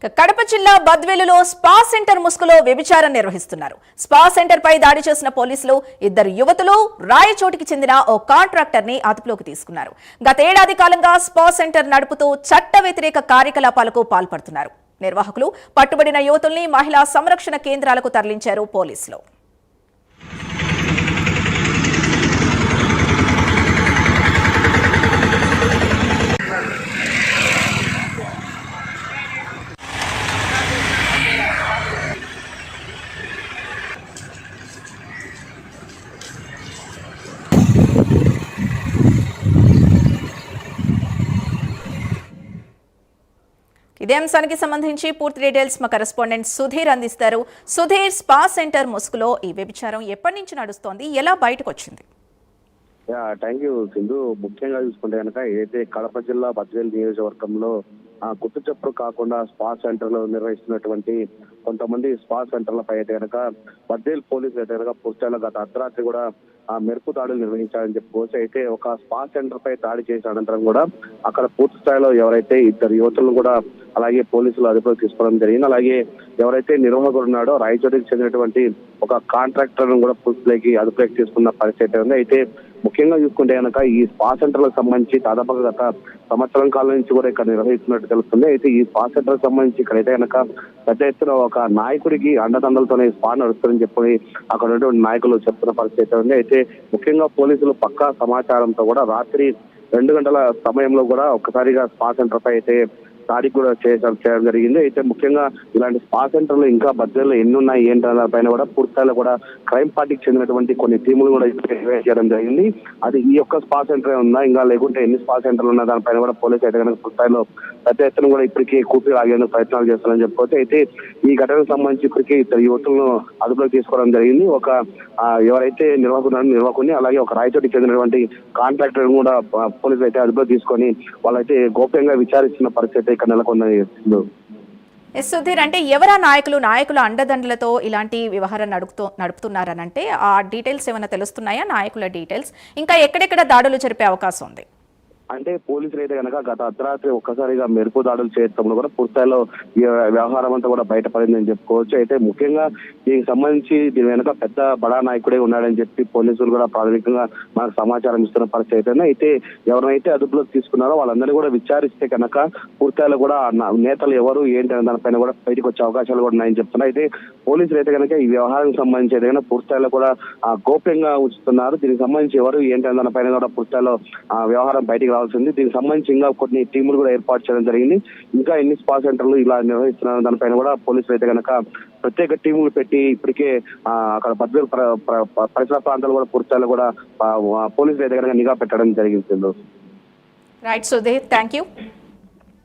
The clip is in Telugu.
కడప జిల్లా బద్వేలులో స్పా సెంటర్ ముసుగులో వ్యభిచారం నిర్వహిస్తున్నారు. స్పా సెంటర్ పై దాడి చేసిన పోలీసులు ఇద్దరు యువతులు రాయచోటికి చెందిన ఓ కాంట్రాక్టర్ ని అదుపులోకి తీసుకున్నారు. గత ఏడాది కాలంగా స్పా సెంటర్ నడుపుతూ చట్ట వ్యతిరేక కార్యకలాపాలకు పాల్పడుతున్నారు. నిర్వాహకులు పట్టుబడిన యువతుల్ని మహిళా సంరక్షణ కేంద్రాలకు తరలించారు పోలీసులు. ఇదే అంశానికి సంబంధించి పూర్తి డీటెయిల్స్ మా కరెస్పాండెంట్ సుధీర్ అందిస్తారు. సుధీర్, స్పా సెంటర్ ముసుగులో ఈ వ్యభిచారం ఎప్పటి నుంచి నడుస్తోంది, ఎలా బయటకు వచ్చింది? Thank you Sindhu. ముఖ్యంగా చూసుకుంటే కనుక ఏదైతే కడప జిల్లా బద్వేలు నియోజకవర్గంలో గుర్తు చప్పుడు కాకుండా స్పా సెంటర్లు నిర్వహిస్తున్నటువంటి కొంతమంది స్పా సెంటర్లపై అయితే కనుక బద్వేలు పోలీసులు అయితే కనుక పూర్తిగా గత అర్ధరాత్రి కూడా మెరుపు దాడులు నిర్వహించారని చెప్పుకోవచ్చు. అయితే ఒక స్పా సెంటర్ పై దాడి చేసిన అనంతరం కూడా అక్కడ పూర్తి స్థాయిలో ఎవరైతే ఇద్దరు యువతులను కూడా అలాగే పోలీసులు అదుపులోకి తీసుకోవడం జరిగింది. అలాగే ఎవరైతే నిర్వాహకుడు ఉన్నాడో రాయచోటికి చెందినటువంటి ఒక కాంట్రాక్టర్ ను కూడా పూర్తిలోకి అదుపులోకి తీసుకున్న పరిస్థితి ఉంది. అయితే ముఖ్యంగా చూసుకుంటే కనుక ఈ స్పా సెంటర్లకు సంబంధించి దాదాపుగా గత సంవత్సరం కాలం నుంచి కూడా ఇక్కడ నిర్వహిస్తున్నట్టు తెలుస్తుంది. అయితే ఈ స్పా సెంటర్ సంబంధించి ఇక్కడైతే కనుక పెద్ద ఎత్తున ఒక నాయకుడికి అండదండలతోనే స్పా నడుస్తుందని చెప్పి అక్కడ ఉన్నటువంటి నాయకులు చెప్తున్న పరిస్థితి ఉంది. అయితే ముఖ్యంగా పోలీసులు పక్కా సమాచారంతో కూడా రాత్రి 2 గంటల సమయంలో కూడా ఒక్కసారిగా స్పా సెంటర్ పై అయితే దాడి కూడా చేయడం జరిగింది. అయితే ముఖ్యంగా ఇలాంటి స్పా సెంటర్లు ఇంకా బద్వేల్లో ఎన్ని ఉన్నాయి ఏంటి అనే పైన కూడా పూర్తిస్థాయిలో కూడా క్రైమ్ పార్టీకి చెందినటువంటి కొన్ని టీములు కూడా చేయడం జరిగింది. అది ఈ యొక్క స్పా సెంటర్ ఉందా ఇంకా లేకుంటే ఎన్ని స్పా సెంటర్లు ఉన్నా దానిపైన కూడా పోలీసు అయితే కనుక పూర్తిస్థాయిలో పెద్ద ఎత్తున కూడా ఇప్పటికీ కూపి ఆగేందుకు ప్రయత్నాలు చేస్తారని చెప్పుకోవచ్చు. అయితే ఈ ఘటనకు సంబంధించి ఇప్పటికీ ఇద్దరు యువతులను అదుపులోకి తీసుకోవడం జరిగింది. ఒక ఎవరైతే నిర్వాహకుని అలాగే ఒక రాయచోటికి చెందినటువంటి కాంట్రాక్టర్ కూడా పోలీసులు అయితే అదుపులోకి తీసుకొని వాళ్ళైతే గోప్యంగా విచారిస్తున్న పరిస్థితి ఇక్కడ నెలకొన్నది. సుధీర్, అంటే ఎవరా నాయకుల అండదండలతో ఇలాంటి వ్యవహారం నడుపుతున్నారనంటే ఆ డీటెయిల్స్ ఏమైనా తెలుస్తున్నాయా? నాయకుల డీటెయిల్స్ ఇంకా ఎక్కడెక్కడ దాడులు జరిపే అవకాశం ఉంది? అంటే పోలీసులు అయితే కనుక గత అర్ధరాత్రి ఒక్కసారిగా మెరుపు దాడులు చేయడంలో కూడా పూర్తిస్థాయిలో ఈ వ్యవహారం అంతా కూడా బయటపడిందని చెప్పుకోవచ్చు. అయితే ముఖ్యంగా దీనికి సంబంధించి దీని వెనుక పెద్ద బడా నాయకుడే ఉన్నాడని చెప్పి పోలీసులు కూడా ప్రాథమికంగా మనకు సమాచారం ఇస్తున్న పరిస్థితి అయితే ఎవరైతే అదుపులోకి తీసుకున్నారో వాళ్ళందరినీ కూడా విచారిస్తే కనుక పూర్తిస్థాయిలో కూడా నేతలు ఎవరు ఏంటి అనే దానిపైన కూడా బయటకు వచ్చే అవకాశాలు కూడా ఉన్నాయని చెప్తున్నారు. అయితే పోలీసులు అయితే కనుక ఈ వ్యవహారానికి సంబంధించి అయితే కనుక పూర్తిస్థాయిలో కూడా గోప్యంగా ఉంచుతున్నారు. దీనికి సంబంధించి ఎవరు ఏంటి అనే దానిపైన కూడా పూర్తిస్థాయిలో వ్యవహారం బయటికి రావాల్సింది. దీనికి సంబంధించి ఇంకా కొన్ని టీములు కూడా ఏర్పాటు చేయడం జరిగింది. ఇంకా ఎన్ని స్పా సెంటర్లు ఇలా నిర్వహిస్తున్నారు దానిపైన కూడా పోలీసులు అయితే కనుక ప్రత్యేక టీములు పెట్టి ఇప్పటికే అక్కడ బద్వేలు పరిసర ప్రాంతాలు కూడా పూర్తిస్థాయిలో కూడా పోలీసులు అయితే కనుక నిఘా పెట్టడం జరిగింది. Right Sudheer, thank you.